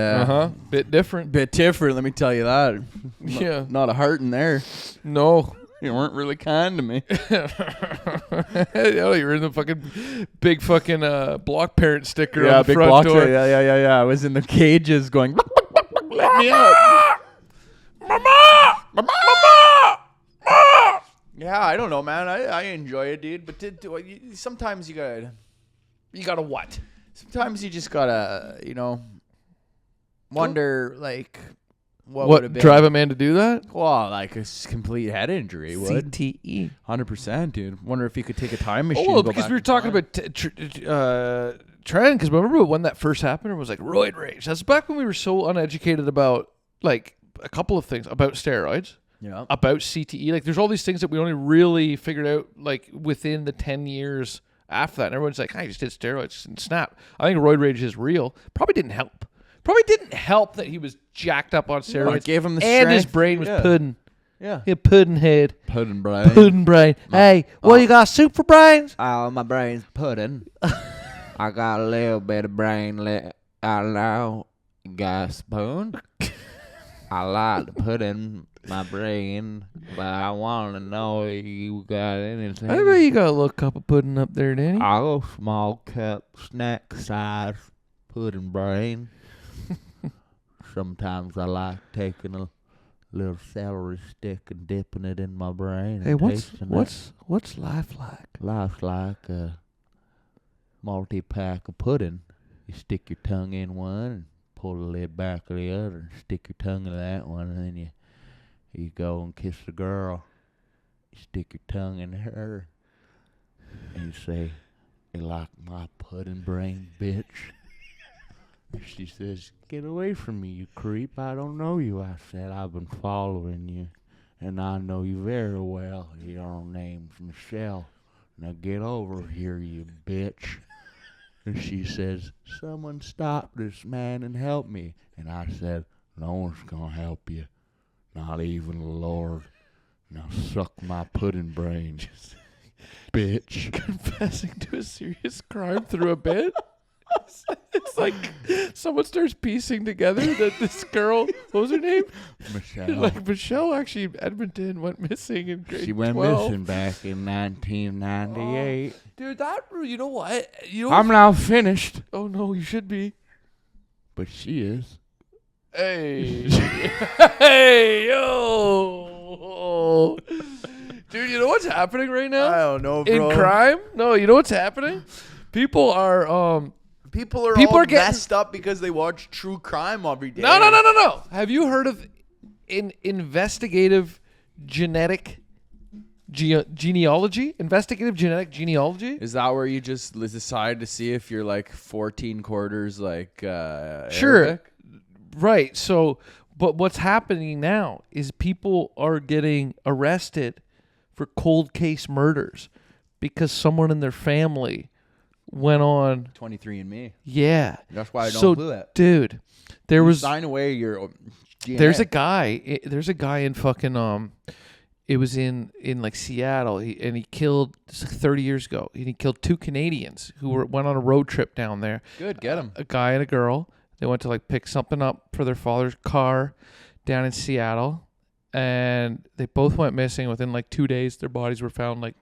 Bit different. bit different, let me tell you that. Yeah. Not a heart in there. No. You weren't really kind to me. Oh, you were in the fucking big fucking block parent sticker on the big front blocks. door. Yeah. I was in the cages going, let me out. Mama! Yeah, I don't know, man. I enjoy it, dude. But sometimes you gotta what? Sometimes you just gotta, wonder, like, what would What have been. drive a man to do that? Well, like a complete head injury would. CTE. 100%, dude. Wonder if you could take a time machine. Oh, well, and go because back we were in talking time. about trend. Because remember when that first happened, it was like roid rage. That's back when we were so uneducated about like a couple of things about steroids, about CTE. Like, there's all these things that we only really figured out like within the 10 years after that. And everyone's like, I just did steroids and snap. I think roid rage is real. Probably didn't help. Probably didn't help that he was jacked up on steroids. It gave him the and his strength. brain was Yeah. pudding. Yeah. He had pudding head. Pudding brain. Pudding brain. Hey, what you got, soup for brains? Oh, my brain's pudding. I got a little bit of brain left. I know. Got a spoon. I like to put in my brain, but I want to know if you got anything. I bet you got a little cup of pudding up there, Danny. I'll small cup, snack size, pudding brain. Sometimes I like taking a little celery stick and dipping it in my brain. Hey, and what's tasting it. life like? Life's like a multi-pack of pudding. You stick your tongue in one and pull the lid back of the other and stick your tongue in that one, and then you go and kiss the girl. You stick your tongue in her and you say, you like my pudding brain, bitch? She says, get away from me, you creep. I don't know you. I said, I've been following you, and I know you very well. Your name's Michelle. Now get over here, you bitch. And she says, someone stop this man and help me. And I said, no one's going to help you. Not even the Lord. Now suck my pudding brain, bitch. Confessing to a serious crime through a bit? It's like someone starts piecing together that this girl, what was her name? Michelle. Like Michelle actually in Edmonton went missing in grade She went 12. missing back in 1998. Dude, you know what? I'm now finished. Oh no, you should be. But she is. Hey. Hey, yo. Dude, you know what's happening right now? I don't know, In bro. crime? No, you know what's happening? People are People are getting messed up because they watch true crime every day. No. Have you heard of investigative genetic genealogy? Investigative genetic genealogy? Is that where you just decide to see if you're like 14 quarters like Sure. Arabic? Right. So, but what's happening now is people are getting arrested for cold case murders because someone in their family went on 23andMe. Yeah. That's why I don't do that. Dude, there was sign away your DNA. There's a guy in fucking it was in like Seattle, and he killed 30 years ago. And he killed 2 Canadians who went on a road trip down there. Good, get him. A guy and a girl. They went to like pick something up for their father's car down in Seattle, and they both went missing. Within like 2 days, their bodies were found like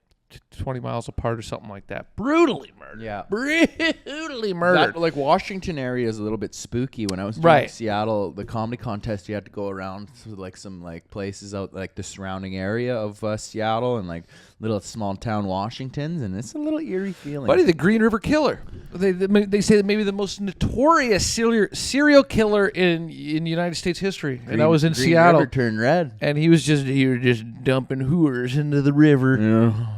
20 miles apart or something like that. Brutally murdered. Yeah. Brutally murdered. That, like, Washington area is a little bit spooky. When I was doing Right. Seattle, the comedy contest, you had to go around to like some like places out like the surrounding area of Seattle and like little small town Washingtons, and it's a little eerie feeling. Buddy, the Green River Killer. They say that maybe the most notorious serial killer in United States history, and that was in Green Seattle. River turned red. And he was just dumping hooers into the river. Yeah.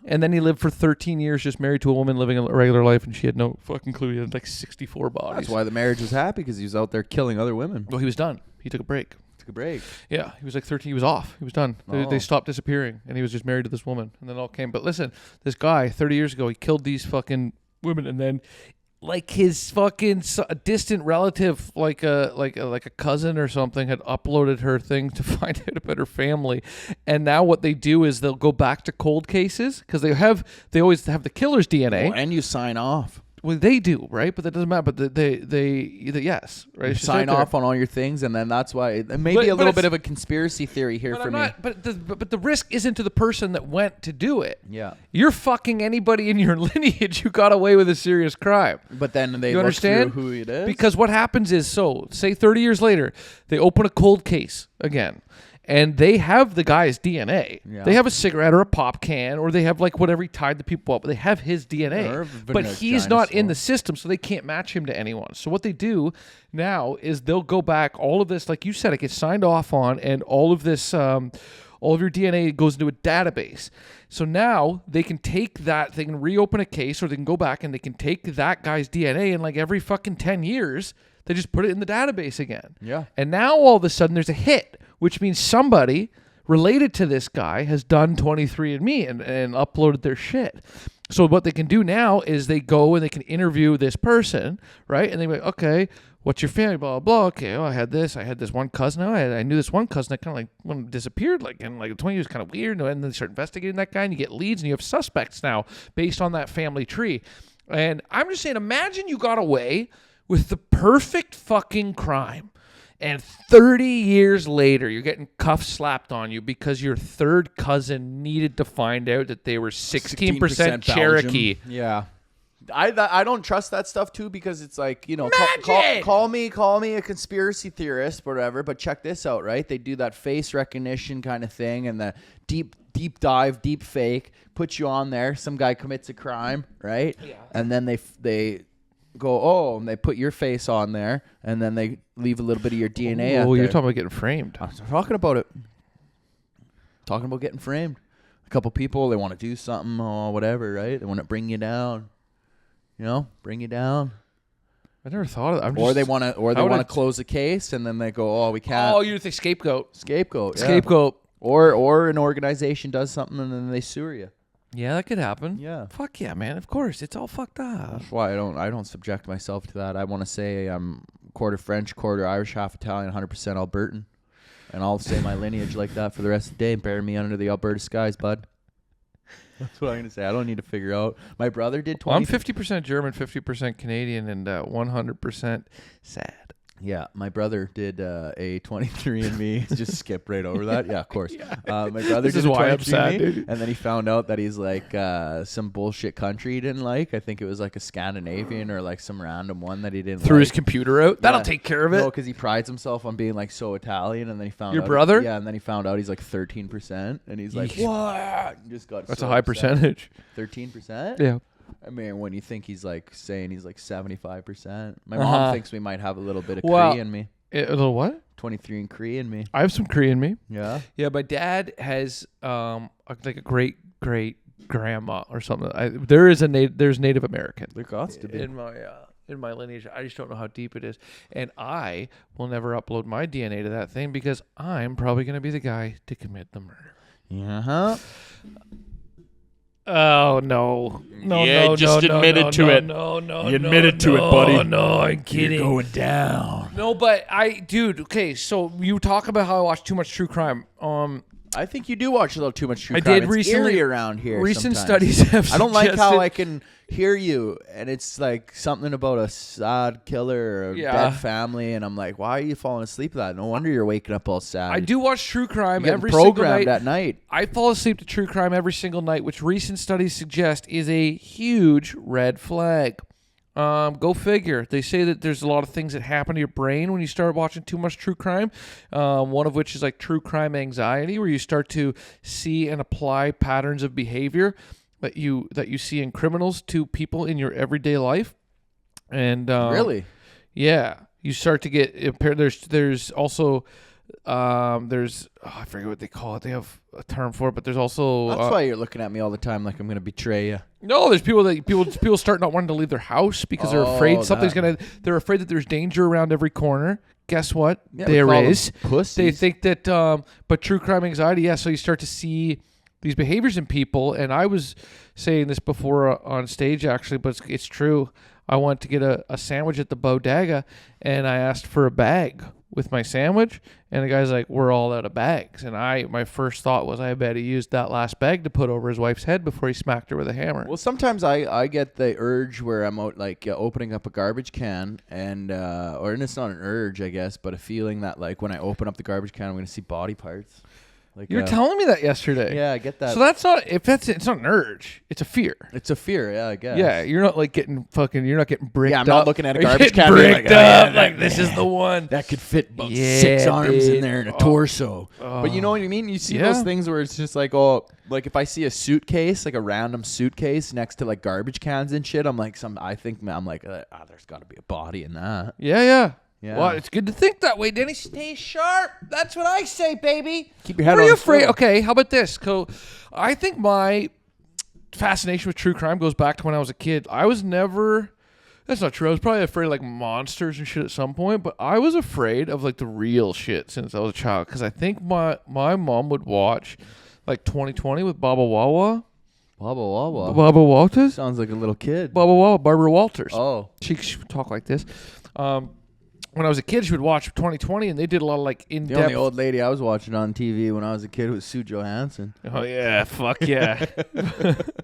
And then he lived for 13 years just married to a woman living a regular life, and she had no fucking clue. He had like 64 bodies. That's why the marriage was happy, because he was out there killing other women. Well, he was done. He took a break. Took a break. Yeah, he was like 13. He was off. He was done. They stopped disappearing, and he was just married to this woman. And then it all came. But listen, this guy, 30 years ago, he killed these fucking women, and then like his fucking distant relative, like a cousin or something, had uploaded her thing to find out about her family. And now what they do is they'll go back to cold cases because they always have the killer's DNA. Oh, and you sign off. Well, they do, right? But that doesn't matter. But yes, right? It's just Sign right there. off on all your things, and then that's why it may be a little bit of a conspiracy theory here But for I'm me. not. But the risk isn't to the person that went to do it. Yeah. You're fucking anybody in your lineage who got away with a serious crime. But then they You look understand through who it is. Because what happens is, so say 30 years later, they open a cold case again. And they have the guy's DNA. Yeah. They have a cigarette or a pop can, or they have like whatever he tied the people up. They have his DNA, Or a but he's vagina not in store. the system, so they can't match him to anyone. So what they do now is they'll go back. All of this, like you said, it gets signed off on, and all of this, all of your DNA goes into a database. So now they can take that, they can reopen a case, or they can go back and they can take that guy's DNA, and like every fucking 10 years, they just put it in the database again. Yeah. And now all of a sudden there's a hit, which means somebody related to this guy has done 23andMe and uploaded their shit. So what they can do now is they go and they can interview this person, right? And they be like, okay, what's your family? Blah, blah, blah. Okay, I had this one cousin. I knew this one cousin that kind of like when disappeared, like in like 20 years, kind of weird. And then they start investigating that guy and you get leads and you have suspects now based on that family tree. And I'm just saying, imagine you got away with the perfect fucking crime. And 30 years later, you're getting cuffs slapped on you because your third cousin needed to find out that they were 16% Cherokee. Belgium. Yeah. I don't trust that stuff too because it's like, you know, Imagine! call me a conspiracy theorist, whatever, but check this out, right? They do that face recognition kind of thing and the deep dive, deep fake, put you on there. Some guy commits a crime, right? Yeah. And then they go, and they put your face on there, and then they leave a little bit of your DNA out Oh, there. you're talking about getting framed. I'm talking about it. Talking about getting framed. A couple people, they want to do something or whatever, right? They want to bring you down. You know, bring you down. I never thought of that. Or they want to close a case, and then they go, oh, we can't. Oh, you're the scapegoat. Scapegoat. Yeah. Scapegoat. Or an organization does something, and then they sue you. Yeah, that could happen. Yeah. Fuck yeah, man. Of course. It's all fucked up. That's why I don't subject myself to that. I want to say I'm quarter French, quarter Irish, half Italian, 100% Albertan. And I'll say my lineage like that for the rest of the day. Bury me under the Alberta skies, bud. That's what I'm going to say. I don't need to figure out. My brother did 20. Well, I'm 50% German, 50% Canadian, and 100% sad. Yeah, my brother did a 23andMe. Just skip right over that. Yeah, of course. My brother This did is a why I'm 23andMe, sad, dude. and then he found out that he's like some bullshit country he didn't like. I think it was like a Scandinavian or like some random one that he didn't Threw like. his computer out. That'll Yeah. take care of it. No, because he prides himself on being like so Italian, and then he found Your out brother? Yeah, and then he found out he's like 13%, and he's like, Yeesh. what? And just got That's so a high upset. percentage. 13%? Yeah. I mean, when you think he's like saying he's like 75%. My Uh-huh. mom thinks we might have a little bit of Well- Cree in me. A little what? 23 and Cree in me. I have some Korean in me. Yeah. Yeah, my dad has like a great grandma or something. There's Native American There got to be. in my lineage. I just don't know how deep it is, and I will never upload my DNA to that thing because I'm probably going to be the guy to commit the murder. Uh-huh. Oh no! No, Yeah, no, just no, admit no, it to no, it. No, no, You no, admitted to it, no, buddy. No, I'm kidding. You're going down. No, but dude. Okay, so you talk about how I watch too much true crime. I think you do watch a little too much true I crime. did It's recently. eerie around here. Recent sometimes. studies have. I don't like how suggested- I can hear you, and it's like something about a sad killer or a Yeah. dead family, and I'm like, why are you falling asleep with that? No wonder you're waking up all sad. I do watch true crime You're every getting single programmed night. at night. I fall asleep to true crime every single night, which recent studies suggest is a huge red flag. Go figure. They say that there's a lot of things that happen to your brain when you start watching too much true crime. One of which is like true crime anxiety, where you start to see and apply patterns of behavior that you see in criminals to people in your everyday life. And Really? yeah, you start to get impaired. There's also I forget what they call it. They have a term for it, but there's also That's why you're looking at me all the time like I'm going to betray you. no. There's people start not wanting to leave their house because they're afraid something's that. They're afraid that there's danger around every corner. Guess what? Yeah, we There call them is. pussies. They think that, but true crime anxiety. Yeah. So you start to see these behaviors in people. And I was saying this before on stage, actually, but it's true. I went to get a sandwich at the bodega, and I asked for a bag with my sandwich, and the guy's like, we're all out of bags. And my first thought was, I bet he used that last bag to put over his wife's head before he smacked her with a hammer. Well, sometimes I get the urge where I'm out, like opening up a garbage can, and it's not an urge, I guess, but a feeling that like when I open up the garbage can, I'm going to see body parts. Like you were telling me that yesterday. Yeah, I get that. So it's not an urge. It's a fear. It's a fear, yeah, I guess. Yeah, you're not like you're not getting bricked up. Yeah, I'm not looking at a Or garbage getting can being bricked like, up. Like, this is the one. That could fit about Yeah, 6 arms in dude. there and a torso. But you know what I mean? You see Yeah. those things where it's just like, oh, like if I see a suitcase, like a random suitcase next to like garbage cans and shit, I'm like, there's got to be a body in that. Yeah. Yeah. Well, it's good to think that way, Denny. Stay sharp. That's what I say, baby. Keep your head What on are you the afraid? swivel. Okay, how about this? I think my fascination with true crime goes back to when I was a kid. I was never... That's not true. I was probably afraid of like monsters and shit at some point, but I was afraid of like the real shit since I was a child, because I think my mom would watch like 2020 with Baba Wawa. Baba Wawa. Baba Walters? Sounds like a little kid. Baba Wawa, Barbara Walters. Oh. She would talk like this. When I was a kid, she would watch 2020, and they did a lot of like The in-depth. only old lady I was watching on TV when I was a kid was Sue Johansson. Oh yeah, fuck yeah,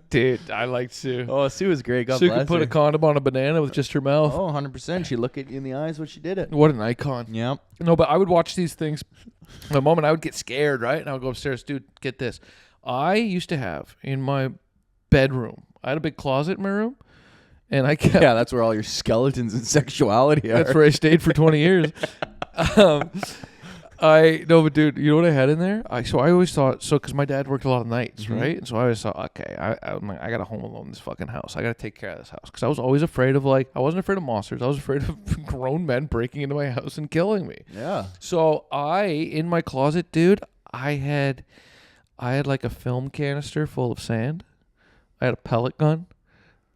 dude, I liked Sue. Oh, Sue was great. God Sue bless could put her. a condom on a banana with just her mouth. Oh, 100%. She looked at you in the eyes when she did it. What an icon. Yep. No, but I would watch these things. My mom and I would get scared, right? And I would go upstairs, dude, get this. I used to have in my bedroom, I had a big closet in my room, and I kept... Yeah, that's where all your skeletons and sexuality are. That's where I stayed for 20 years. But dude, you know what I had in there? I always thought, because my dad worked a lot of nights, right? And so I always thought, okay, I got a home alone in this fucking house. I got to take care of this house. Because I was always afraid of I wasn't afraid of monsters. I was afraid of grown men breaking into my house and killing me. Yeah. So in my closet, dude, I had like a film canister full of sand. I had a pellet gun.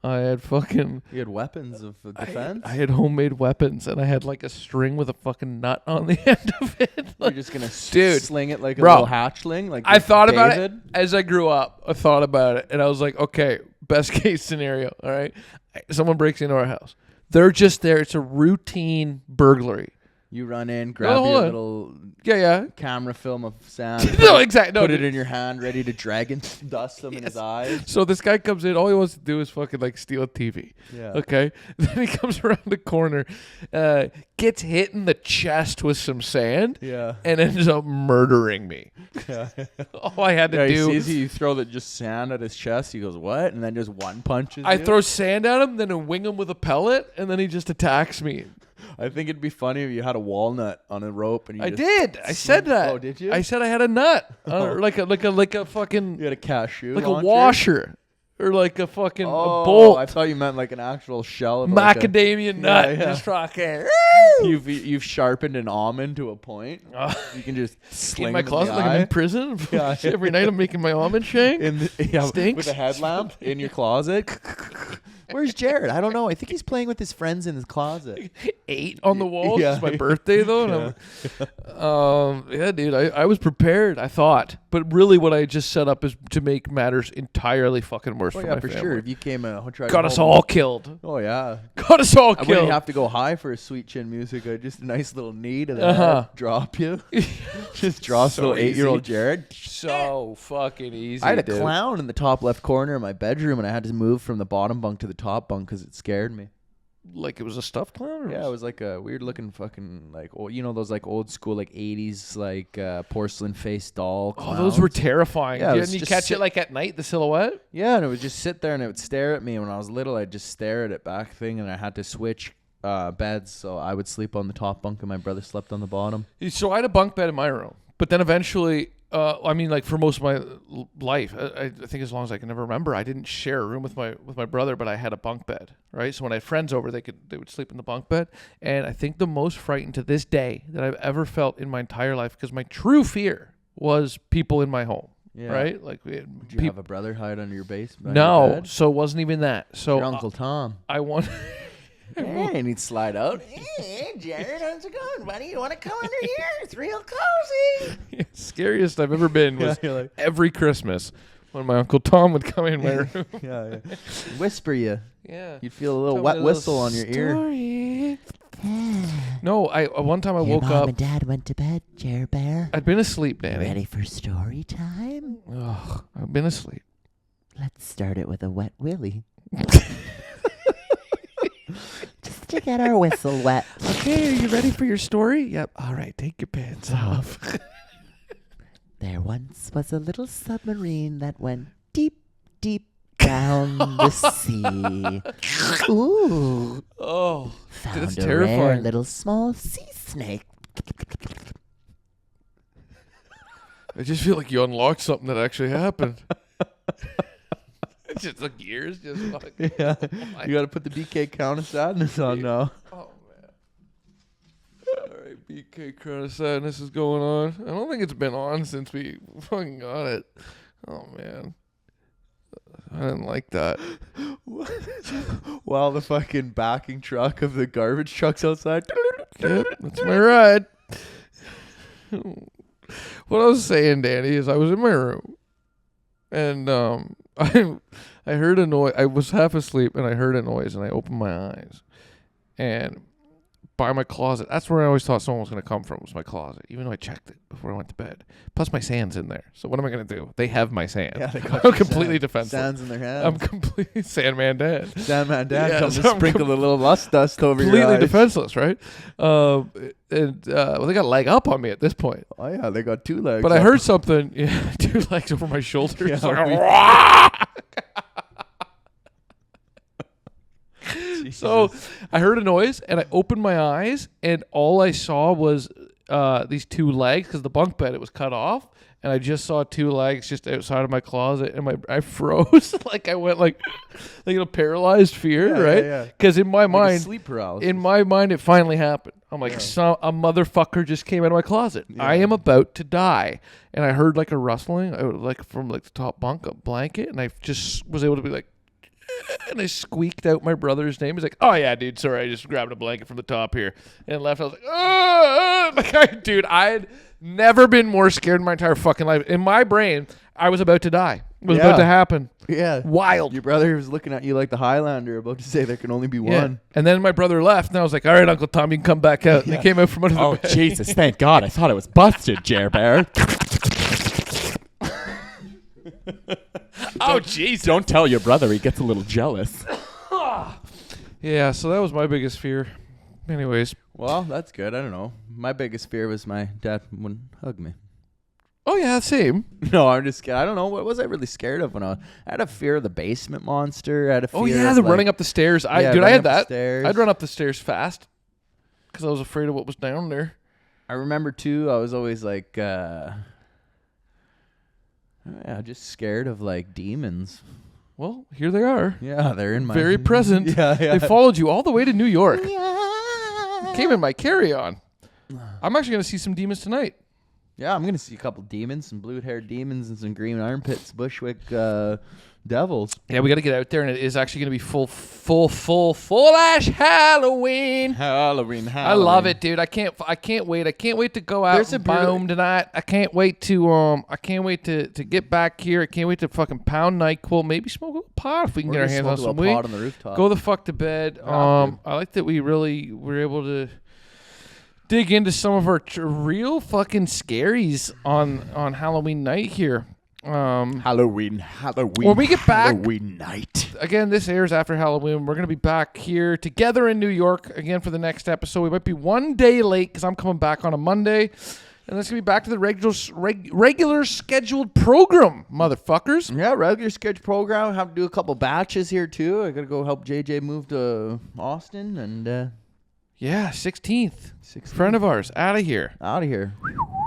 I had fucking... You had weapons of defense? I had homemade weapons, and I had like a string with a fucking nut on the end of it. You're just going to Dude, sling it like a bro, little hatchling? Like I thought about it David? as I grew up. I thought about it, and I was like, okay, best case scenario, all right? Someone breaks into our house. They're just there. It's a routine burglary. You run in, grab hold your on. little Yeah. camera film of sand. No, exactly. No, put it dude. in your hand, ready to dragon dust them in his eyes. So this guy comes in. All he wants to do is fucking like steal a TV. Yeah. Okay. Then he comes around the corner, gets hit in the chest with some sand, Yeah. and ends up murdering me. Yeah. All I had to Yeah, he do... sees you throw just sand at his chest. He goes, what? And then just one punches I you. throw sand at him, then I wing him with a pellet, and then he just attacks me. I think it'd be funny if you had a walnut on a rope and you I just did. I said that. Oh, did you? I said I had a nut, or like a fucking You had a cashew like launcher? a washer, or like a fucking Oh, a bolt. I thought you meant like an actual shell of like a, Macadamia nut. yeah. Just fucking you've sharpened an almond to a point. You can just sling in my it closet the like I'm eye. in prison. Yeah. Every night I'm making my almond shank. Stinks. with a headlamp in your closet. Where's Jared? I don't know. I think he's playing with his friends in his closet. 8 on the walls. Yeah. It's my birthday though. And yeah, dude. I was prepared. I thought, but really, what I just set up is to make matters entirely fucking worse Oh for yeah, my for family. sure. If you came Got us all killed. Oh yeah. Got us all I wouldn't killed. have to go high for a sweet chin music. Just a nice little knee to the Uh-huh. head, drop you. Just drop So little 8-year-old easy. Jared. So fucking easy. I had a dude. clown in the top left corner of my bedroom, and I had to move from the bottom bunk to the top bunk because it scared me. Like it was a stuffed clown? Or Yeah, it was like a weird looking fucking like those like old school like 80s like porcelain face doll Oh, clowns. those were terrifying. Yeah, it was Didn't you just catch it like at night, the silhouette? Yeah, and it would just sit there and it would stare at me. When I was little, I'd just stare at it back thing, and I had to switch beds, so I would sleep on the top bunk and my brother slept on the bottom. So I had a bunk bed in my room, but then eventually, like for most of my life, I think as long as I can ever remember, I didn't share a room with my brother, but I had a bunk bed, right? So when I had friends over, they would sleep in the bunk bed, and I think the most frightened to this day that I've ever felt in my entire life, because my true fear was people in my home. Yeah. Right? Like, Did you have a brother hide under your base? Under your no, bed? so it wasn't even that. So Your Uncle Tom. I want. Hey, and he'd slide out. Hey, Jared, how's it going, buddy? You want to come under here? It's real cozy. Scariest I've ever been was you're like- every Christmas when my Uncle Tom would come in my room. Yeah. Whisper you. Yeah. You'd feel a little Tell wet me a whistle on your ear. story. No, one time I Your woke mom up. and dad went to bed, Jer Bear. I'd been asleep, Danny. Ready for story time? Ugh, I've been asleep. Let's start it with a wet willy. Just to get our whistle wet. Okay, are you ready for your story? Yep. All right, take your pants off. There once was a little submarine that went deep, deep down the sea. Ooh. Oh, Found that's a rare terrifying. little small sea snake. I just feel like you unlocked something that actually happened. It's just like years, just fucking. Yeah. my- You got to put the BK Count of Sadness on now. Oh man. All right, BK Crown of Sadness is going on. I don't think it's been on since we fucking got it. Oh man. I didn't like that. While the fucking backing truck of the garbage truck's outside. Yep, that's my ride. What I was saying, Danny, is I was in my room and I heard a noise. I was half asleep and I heard a noise and I opened my eyes. And by my closet, that's where I always thought someone was going to come from, was my closet, even though I checked it before I went to bed. Plus my sand's in there. So what am I going to do? They have my sand. Yeah, they got I'm your completely sand. defenseless. Sands in their hands. I'm completely Sandman Dad. Sandman Dad Yeah, comes so to I'm sprinkle a little lust dust over your Completely eyes. defenseless, right? Well, they got a leg up on me at this point. Oh yeah, they got two legs. But I up. heard something, 2 legs over my shoulder. It's like, so I heard a noise and I opened my eyes and all I saw was these 2 legs because the bunk bed, it was cut off. And I just saw 2 legs just outside of my closet and I froze. Like I went like paralyzed fear, Yeah, right? yeah. Because in my Like a mind, sleep paralysis. in my mind, it finally happened. I'm like, a motherfucker just came out of my closet. I am about to die. And I heard like a rustling, like from like the top bunk, a blanket. And I just was able to be like, and I squeaked out my brother's name. He's like, oh yeah, dude, sorry. I just grabbed a blanket from the top here and left. I was like, dude, I had never been more scared in my entire fucking life. In my brain, I was about to die. It was about to happen. Yeah. Wild. Your brother was looking at you like the Highlander, about to say there can only be Yeah. one. And then my brother left, and I was like, all right, Uncle Tom, you can come back out. And he came out from under the Oh, bed. Jesus. Thank God. I thought it was busted, Jer Bear. Oh, jeez. Don't tell your brother. He gets a little jealous. Yeah, so that was my biggest fear. Anyways. Well, that's good. I don't know. My biggest fear was my dad wouldn't hug me. Oh, yeah, same. No, I'm just scared. I don't know. What was I really scared of when I had a fear of the basement monster. I had a fear Oh, yeah, of the like, running up the stairs. Yeah, I running had up the that. stairs. I'd run up the stairs fast because I was afraid of what was down there. I remember too. I was always like, just scared of like demons. Well, here they are. Yeah, they're in my Very present. Yeah. They followed you all the way to New York. Yeah. Came in my carry-on. I'm actually going to see some demons tonight. Yeah, I'm gonna see a couple demons, some blue-haired demons, and some green armpits, Bushwick devils. Yeah, we got to get out there, and it is actually going to be full-ash Halloween. Halloween. I love it, dude. I can't wait. I can't wait to go out There's and a beautiful- boom tonight. I can't wait to get back here. I can't wait to fucking pound NyQuil. Maybe smoke a little pot if we can get our hands on some weed. pot on the rooftop. Go the fuck to bed. I like that we really were able to dig into some of our real fucking scaries on Halloween night here. Halloween. When we get back- Halloween night. Again, this airs after Halloween. We're going to be back here together in New York again for the next episode. We might be one day late because I'm coming back on a Monday. And that's going to be back to the regular scheduled program, motherfuckers. Yeah, regular schedule program. Have to do a couple batches here too. I gotta go help JJ move to Austin and Yeah, 16th. Friend of ours, out of here. out of here.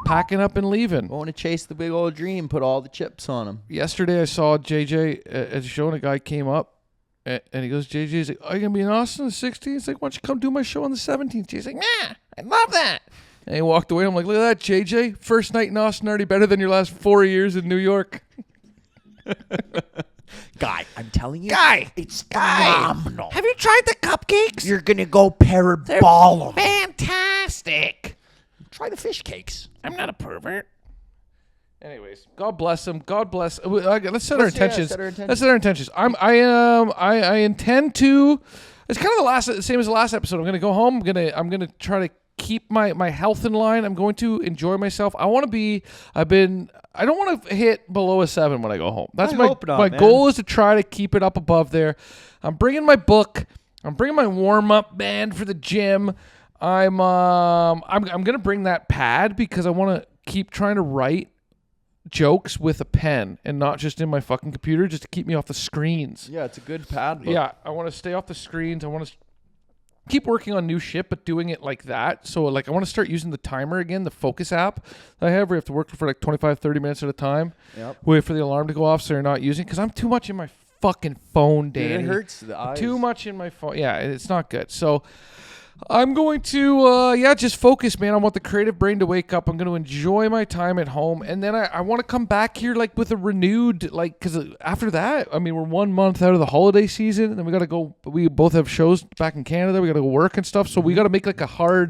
Packing up and leaving. Going to chase the big old dream. Put all the chips on him. Yesterday I saw JJ at a show and a guy came up and he goes, JJ's like, are you going to be in Austin on the 16th? He's like, why don't you come do my show on the 17th? JJ's like, nah, I love that. And he walked away. I'm like, look at that, JJ. First night in Austin already better than your last 4 years in New York. Guy, I'm telling you. Guy, it's phenomenal. have you tried the cupcakes? You're going to go parabol 'em. Fantastic. Try the fish cakes. I'm not a pervert. Anyways, God bless them. God bless. Let's set our intentions. set our intentions. Let's set our intentions. I intend to. It's kind of the same as the last episode. I'm gonna go home. I'm gonna try to keep my health in line. I'm going to enjoy myself. I want to be. I don't want to hit below a 7 when I go home. That's my hope not, my man. goal is to try to keep it up above there. I'm bringing my book. I'm bringing my warm up band for the gym. I'm gonna bring that pad because I want to keep trying to write jokes with a pen and not just in my fucking computer, just to keep me off the screens. Yeah, it's a good pad book. Yeah, I want to stay off the screens. I want to keep working on new shit, but doing it like that. So like I want to start using the timer again, the focus app that I have where you have to work for like 25, 30 minutes at a time. Yep. Wait for the alarm to go off so you're not using it because I'm too much in my fucking phone, Dude, Danny. it hurts the eyes. Too much in my phone. Yeah, it's not good. So I'm going to, just focus, man. I want the creative brain to wake up. I'm going to enjoy my time at home. And then I want to come back here, like, with a renewed, like, because after that, I mean, we're 1 month out of the holiday season. And then we got to go, we both have shows back in Canada. We got to go work and stuff. So we got to make, like, a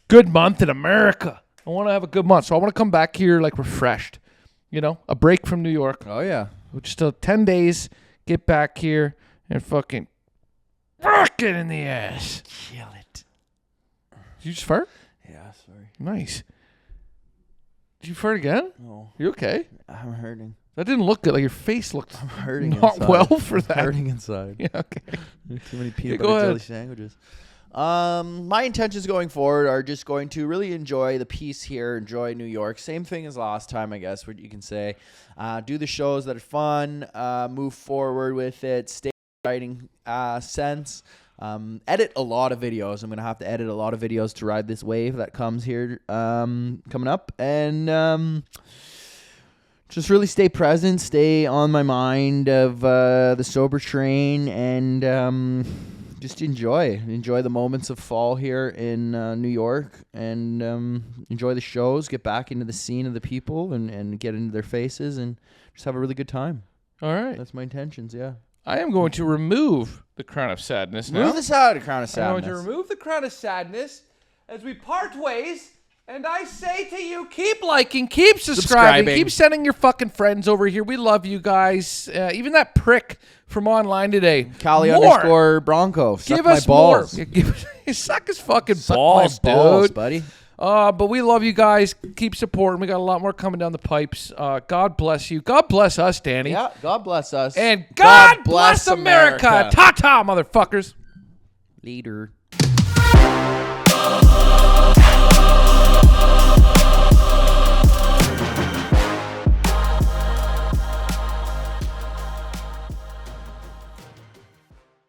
good month in America. I want to have a good month. So I want to come back here, like, refreshed. You know, a break from New York. Oh, yeah. Just 10 days, get back here and fucking rock it in the ass. Kill it. Did you just fart? Yeah, sorry. Nice. Did you fart again? No, You okay? I'm hurting. That didn't look good. Like your face looked I'm hurting not inside. well for I'm that. hurting inside. Yeah, okay. Too many peanut go butter ahead. jelly sandwiches. My intentions going forward are just going to really enjoy the peace here, enjoy New York. Same thing as last time, I guess, what you can say. Do the shows that are fun, move forward with it, stay writing sense. Edit a lot of videos. I'm going to have to edit a lot of videos to ride this wave that comes here coming up. And just really stay present, stay on my mind of the sober train, and just enjoy the moments of fall here in New York, and enjoy the shows, get back into the scene of the people, and get into their faces, and just have a really good time. All right. That's my intentions, yeah. I am going to remove the crown of sadness now. Move this out of Crown of I'm Sadness. going to remove the crown of sadness as we part ways. And I say to you, keep liking, keep subscribing, keep sending your fucking friends over here. We love you guys. Even that prick from online today. Cali More. _ Bronco. Suck Give my us balls. more. Suck his fucking Suck balls, my balls, dude. buddy. But we love you guys. Keep supporting. We got a lot more coming down the pipes. God bless you. God bless us, Danny. Yeah, God bless us. And God bless America. Ta-ta, motherfuckers. Later.